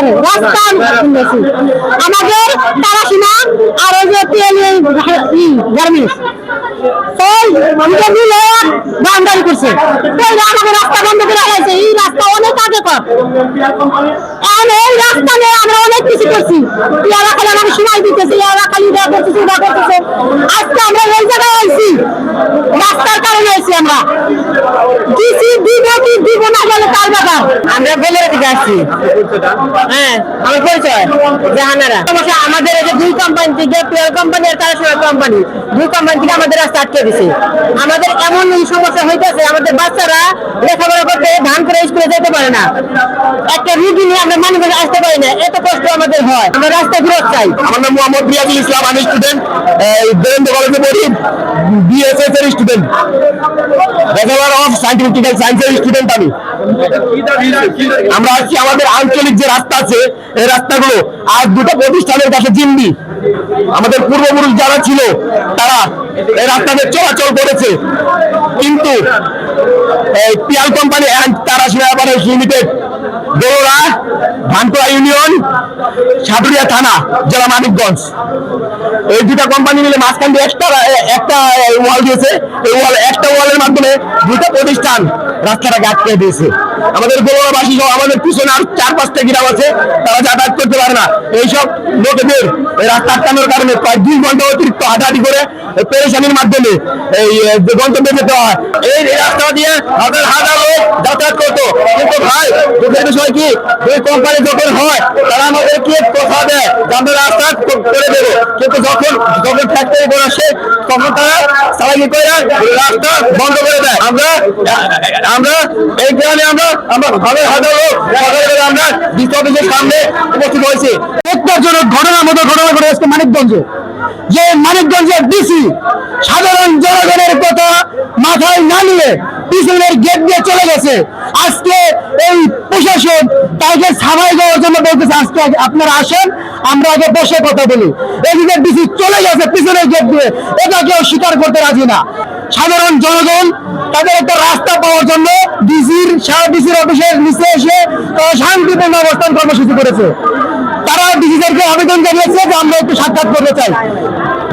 নেই, রাস্তা আমাদের তারাসীমা আর ওই যে গার্মেন্টস বাউন্ডারি করছে, আমাদের রাস্তা বন্ধ করে রাখছে। এই রাস্তা অনেক আগে কর, এই রাস্তা নিয়ে আমরা অনেক কিছু করছি। ইয়ারা খালি আমাকে সময় দিতেছে, ইয়ারা খালি দেওয়া করতেছে, ওটা করতেছে। আজকে আমরা এই জায়গায় আইছি রাস্তার কারণে আইছি। আমরা ডিসি দিব কি দিব না বলে তার ব্যাপার। আমরা বলে দিকে আসছি। হ্যাঁ, আমার পরিচয় জাহানারা। সমস্যা আমাদের এই যে দুই কোম্পানি থেকে, পিয়ার কোম্পানি আর তারাসীমা কোম্পানি, দুই কোম্পানি থেকে আমাদের রাস্তা আটকে দিছে। আমাদের এমন সমস্যা হইতেছে, আমাদের বাচ্চারা লেখাপড়া করতে ধান করে স্কুলে যেতে পারে না। একটা রুগী নিয়ে আমরা মানিকগঞ্জে আসতে পারি না, এত কষ্ট আমাদের হয়। আমরা রাস্তা ফেরত চাই। আমার নাম মোহাম্মদ রিয়াজুল ইসলাম, আমি স্টুডেন্ট, বেরেন্দ্র কলেজে পড়ি, বিএসএস এর স্টুডেন্ট, ব্যাচেলর অফ সায়েন্টিফিক সায়েন্সের স্টুডেন্ট আমি। আমরা আজকে আমাদের আঞ্চলিক যে রাস্তা আছে, এই রাস্তাগুলো আজ দুটো প্রতিষ্ঠানের কাছে জিম্মি। আমাদের পূর্বপুরুষ যারা ছিল তারা এই রাস্তাতে চলাচল করেছে, কিন্তু Piyal company and Tarasima limited, Dora, Bhanpura union, Saturia থানা, জেলা মানিকগঞ্জ, এই দুটা কোম্পানি মিলে মাঝখান দিয়ে একটা ওয়াল দিয়েছে। এই একটা ওয়ালের মাধ্যমে দুটো প্রতিষ্ঠান রাস্তাটাকে আটকে দিয়েছে। আমাদের গোলবাসী সহ আমাদের পিছনে আর 4-5টা গ্রাম আছে, তারা যাতায়াত করতে পারে না। এইসব লোকেদের এই রাস্তা আটকানোর কারণে প্রায় 2 ঘন্টা অতিরিক্ত হাঁটাহাঁটি করে পেরেশানির মাধ্যমে এই গন্তব্যে যেতে হয়। এই রাস্তা দিয়ে হাজার হাজার লোক যাতায়াত করতো, কিন্তু ভাই দুঃখের বিষয় কি, এই কোম্পানি যখন হয় তারা আমাদেরকে কথা দেয় যে আমরা রাস্তা করে দেবো, কিন্তু যখন ফ্যাক্টরি করে আসে তখন তারা চালাকি করে রাস্তা বন্ধ করে দেয়। আমরা এই গ্রামে আমরা হাজার লোক আমরা ডিসি অফিসের সামনে উপস্থিত হয়েছি। উত্তেজনক ঘটনার মতো ঘটনা ঘটে আজকে মানিকগঞ্জে, যে মানিকগঞ্জের ডিসি সাধারণ জনগণের কথা মাথায় না নিয়ে পিছনের গেট দিয়ে চলে গেছে। আজকে এই প্রশাসন তাকে ছাড়াই দেওয়ার জন্য বলতেছে, আজকে আপনারা আসেন, আমরা আগে বসে কথা বলি। এদিকে ডিসি চলে গেছে পিছনের গেট দিয়ে, এটা কেউ স্বীকার করতে রাজি না। সাধারণ জনগণ তাদের একটা রাস্তা পাওয়ার জন্য ডিসির অফিসের নিচে এসে শান্তিপূর্ণ অবস্থান কর্মসূচি করেছে। তারা ডিসি স্যারকে আবেদন জানিয়েছে যে আমরা একটু সাক্ষাৎ করতে চাই।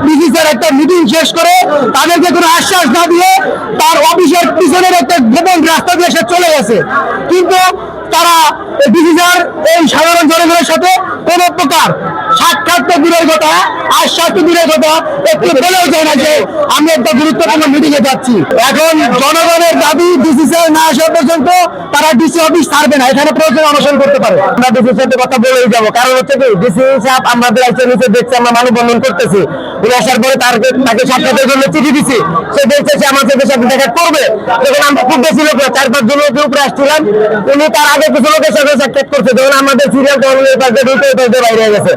ডিসি স্যার একটা মিটিং শেষ করে তাদেরকে কোনো আশ্বাস না দিয়ে তার অফিসের পিছনের একটা গোপন রাস্তা দিয়ে সে চলে গেছে। কিন্তু তারা ডিসি স্যার এই সাধারণ জনগণের সাথে কোনো প্রকার সাক্ষাৎ তো দূরের কথা, আশ্বাস তো দূরের কথা, একটু বলেও যায় না যে আমি একটা গুরুত্বপূর্ণ মিটিং এ যাচ্ছি। এখন জনগণের দাবি ডিসি স্যার না আসা পর্যন্ত তারা ডিসি অফিস ছাড়বে না, এখানে প্রয়োজন অনশন করতে পারে। আমরা ডিসির সাথে কথা বলেই যাবো, কারণ হচ্ছে কি ডিসি সাহেব আমাদের নিচে দেখছে আমরা মানববন্ধন করতেছি, উনি আসার পরে তাকে সাক্ষাতের জন্য চিঠি দিচ্ছি, সে দেখছে সে আমার সাথে দেখা করবে। যখন আমরা খুব বেশি লোক 4-5 জন লোকের উপরে আসছিলাম, উনি তার আগে কিছু লোকের সাথে সাক্ষাৎ করছে। যখন আমাদের সিরিয়াল বাইরে গেছে।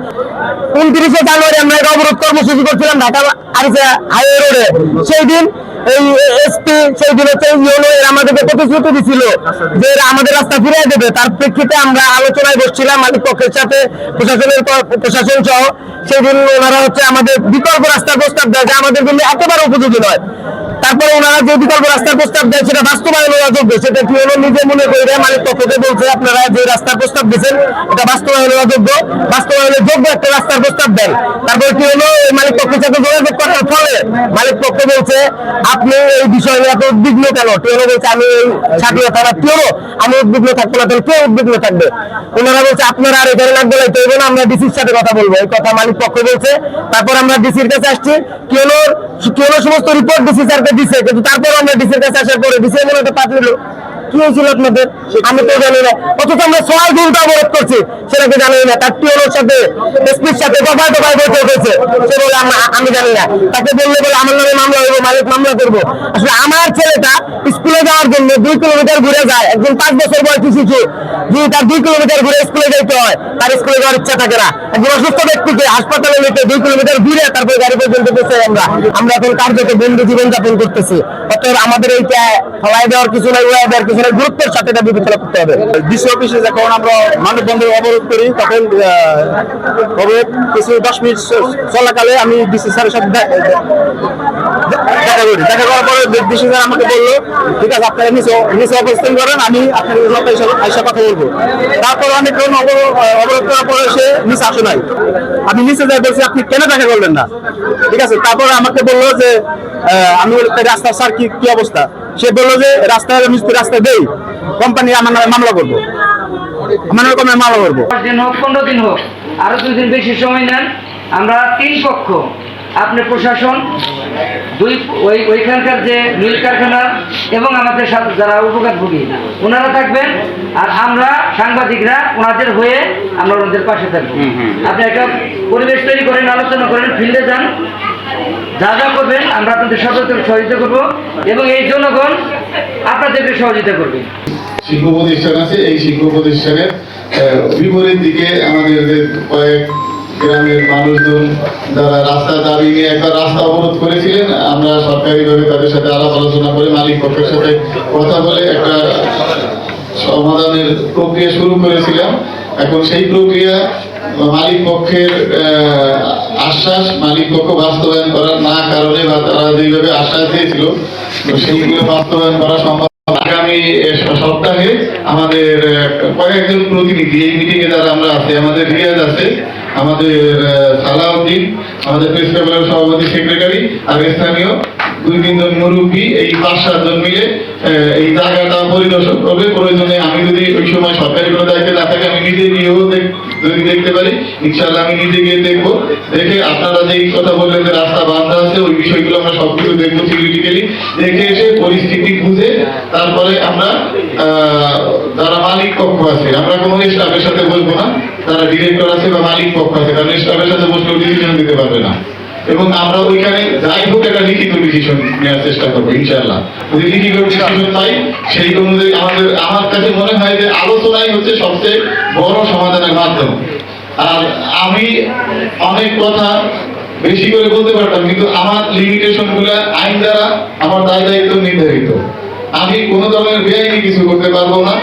29শে জানুয়ারি আমরা একটা অবরোধ কর্মসূচি করছিলাম ঢাকা আরিচা হাইওয়ে রোডে। সেই দিন এই এসপি সেই দিন হচ্ছে আমাদেরকে প্রতিশ্রুতি দিছিল যে আমাদের রাস্তা ফিরিয়ে দেবে। তার প্রেক্ষিতে আমরা আলোচনায় বসছিলাম মালিক পক্ষের সাথে, প্রশাসন সহ। সেই দিন ওনারা হচ্ছে আমাদের বিকল্প রাস্তার প্রস্তাব দেয়, যা আমাদের জন্য একেবারে উপযোগী নয়। তারপরে ওনারা যে বিকল্প রাস্তার প্রস্তাব দেয় সেটা বাস্তবায়ন হওয়া যোগ্য, সেটা কি হলো নিজে মনে করে মালিক পক্ষকে বলছে আপনারা যে রাস্তার প্রস্তাব দিচ্ছেন এটা বাস্তবায়ন হওয়া যোগ্য, বাস্তবায়নের যোগ্য একটা রাস্তার প্রস্তাব দেন। তারপরে কি হলো, ওই মালিক পক্ষের সাথে যোগাযোগ করার ফলে মালিক পক্ষ বলছে আপনি এই বিষয়ে এত উদ্বিগ্ন কেন? টিওনো বলছে আমি এই সাটুরিয়া থানা টিওনো, আমি উদ্বিগ্ন থাকবো না, তাহলে কে উদ্বিগ্ন থাকবে? ওনারা বলছে আপনারা আর এখানে নাক বলাইতে হবে না, আমরা ডিসির সাথে কথা বলবো, এই কথা মালিক পক্ষ বলছে। তারপর আমরা ডিসির কাছে আসছি, টিওনোর সমস্ত রিপোর্ট ডিসি স্যারকে দিচ্ছে, কিন্তু তারপর আমরা ডিসির কাছে আসার পরে ডিসি মনে একটা পাঠিয়ে কি হয়েছিল আপনাদের আমি তো জানি না, অথচ আমরা 6 ঘন্টা অবরোধ করছি সেটাকে জানি না। তার টিওনোর সাথে এসপির সাথে দফায় বৈঠক হয়েছে, সে বলে আমি জানি না। তাকে বললে বলে আমার নামে মামলা হইব, মালিক মামলা করবো। আসলে আমার ছেলেটা স্কুলে যাওয়ার জন্য 2 কিলোমিটার ঘুরে যায়, একজন 5 বছর বয়সী শিশু যদি তার 2 কিলোমিটার ঘুরে স্কুলে যেতে হয়, তার স্কুলে যাওয়ার ইচ্ছা থাকে না। একজন অসুস্থ ব্যক্তিকে হাসপাতালে নিতে 2 কিলোমিটার ঘুরে তারপরে গাড়ি পর্যন্ত পৌঁছে আমরা এখন কার্যত বন্ধু জীবনযাপন করতেছি। অতএব আমাদের এইটা ফলাই দেওয়ার কিছু নাই, উড়াই দেওয়ার কিছু প্রশাসনের গুরুত্বের সাথে এটা বিবেচনা করতে হবে। ডিসি অফিসে যখন আমরা মানববন্ধন অবরোধ করি তখন কিছু 10 মিনিট চলাকালে আমি ডিসি স্যারের সাথে দেখা করার পরে ডিসি স্যার আমাকে বললো ঠিক আছে আপনারা নিচে অবস্থান করেন, আমি আপনার আইসা কথা বলবো। তারপর অনেকক্ষণ অবরোধ করার পরে সে নিচে আসে নাই। আমি নিচে যাই বলছি আপনি কেন দেখা করলেন না, ঠিক আছে। তারপরে আমাকে বললো যে আমি রাস্তা স্যার কি অবস্থা, সে বললো যে রাস্তা দেই কোম্পানি আমার নামে মামলা করবো, আমার নামে মামলা করবো। 10 দিন হোক 15 দিন হোক আরো 2 দিন বেশি সময় নেন, আমরা 3 পক্ষ আপনি প্রশাসন ওইখানকার যে মিল কারখানা এবং আমাদের সাথে যারা উপকারভোগী ওনারা থাকবেন, আর আমরা সাংবাদিকরা ওনাদের হয়ে আমরা ওনাদের পাশে থাকবো। আপনি একটা পরিবেশ তৈরি করেন, আলোচনা করেন, ফিল্ডে যান, যা যা করবেন আমরা আপনাদের সহযোগিতা করবো এবং এই জনগণ আপনাদেরকে সহযোগিতা করবে। শিল্প প্রতিষ্ঠান আছে, এই শিল্প প্রতিষ্ঠানের বিপরীত দিকে আমাদের যে কয়েক গ্রামের মানুষজন যারা রাস্তা দাবি নিয়ে একটা রাস্তা অবরোধ করেছিলেন, আমরা সরকারিভাবে তাদের সাথে আলাপ আলোচনা করে মালিক পক্ষের সাথে কথা বলে একটা সমাধানের প্রক্রিয়া শুরু করেছিলাম। এখন সেই প্রক্রিয়া মালিক পক্ষের আশ্বাস মালিক পক্ষ বাস্তবায়ন করার না কারণে বা তারা যেভাবে আশ্বাস দিয়েছিল সেইগুলো বাস্তবায়ন করা সম্ভব। আগামী সপ্তাহে আমাদের কয়েকজন প্রতিনিধি এই মিটিং এ যারা আমরা আছি, আমাদের রিয়াজ আছে, আমাদের সালাউদ্দিন, আমাদের প্রেস ক্লাবের সভাপতি সেক্রেটারি, আর স্থানীয় 2-3 জন মুরব্বী, এই 5-7 জন মিলে এই জায়গাটা পরিদর্শন করবে। প্রয়োজনে আমি যদি ওই সময় সরকারি কোনো দায়িত্বে না থাকে আমি নিজে গিয়েও যদি দেখতে পারি, ইনশাআল্লাহ আমি নিজে গিয়ে দেখবো। দেখে আপনারা যে কথা বললেন যে রাস্তা বাঁধা আছে, ওই বিষয়গুলো আমরা সবকিছু দেখবো থিওরিটিক্যালি, দেখে এসে পরিস্থিতি বুঝে তারপরে আমরা যারা মালিক পক্ষ আছে, আমরা কোনো স্টাফের সাথে বলবো না, যারা ডিরেক্টর আছে বা মালিক পক্ষ আছে, কারণ স্টাফের সাথে বসলেও ডিসিশন দিতে পারবে না। এবং আমরা ওইখানে যাই হোক একটা লিখিত ডিসিশন নেওয়ার চেষ্টা করবো ইনশাআল্লাহ। যদি লিখিত ডিসিশন পাই সেই অনুযায়ী আমার কাছে মনে হয় যে আলোচনাই হচ্ছে সবচেয়ে বড় সমাধানের মাধ্যম। আর আমি অনেক কথা বেশি করে বলতে পারতাম, কিন্তু আমার লিমিটেশন গুলো আইন দ্বারা আমার দায়িত্ব নির্ধারিত। আমি কোনো ধরনের বেআইনি কিছু করতে পারবো না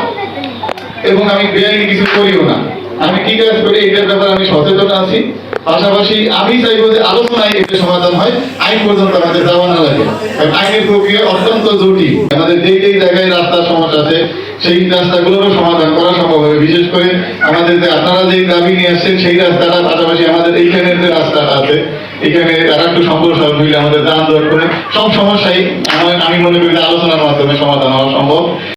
এবং আমি বেআইনি কিছু করিও না। আমি কি কাজ করি এটার ব্যাপারে আমি সচেতন আছি। পাশাপাশি আমি চাইবো যে আলোচনায় এটা সমাধান হয়, আইন পর্যন্ত আমাদের যাওয়া না লাগে, কারণ আইনের প্রক্রিয়া অত্যন্ত জটিল। আমাদের যেই জায়গায় রাস্তার সমস্যা আছে সেই রাস্তাগুলোরও সমাধান করা সম্ভব হবে। বিশেষ করে আমাদের যে আপনারা যে দাবি নিয়ে আসছেন সেই রাস্তাটা, পাশাপাশি আমাদের এইখানের যে রাস্তাটা আছে এখানে তারা একটু সম্প্রসারণ হইলে আমাদের যান জট করে সব সমস্যাই আমি মনে করি আলোচনার মাধ্যমে সমাধান হওয়া সম্ভব।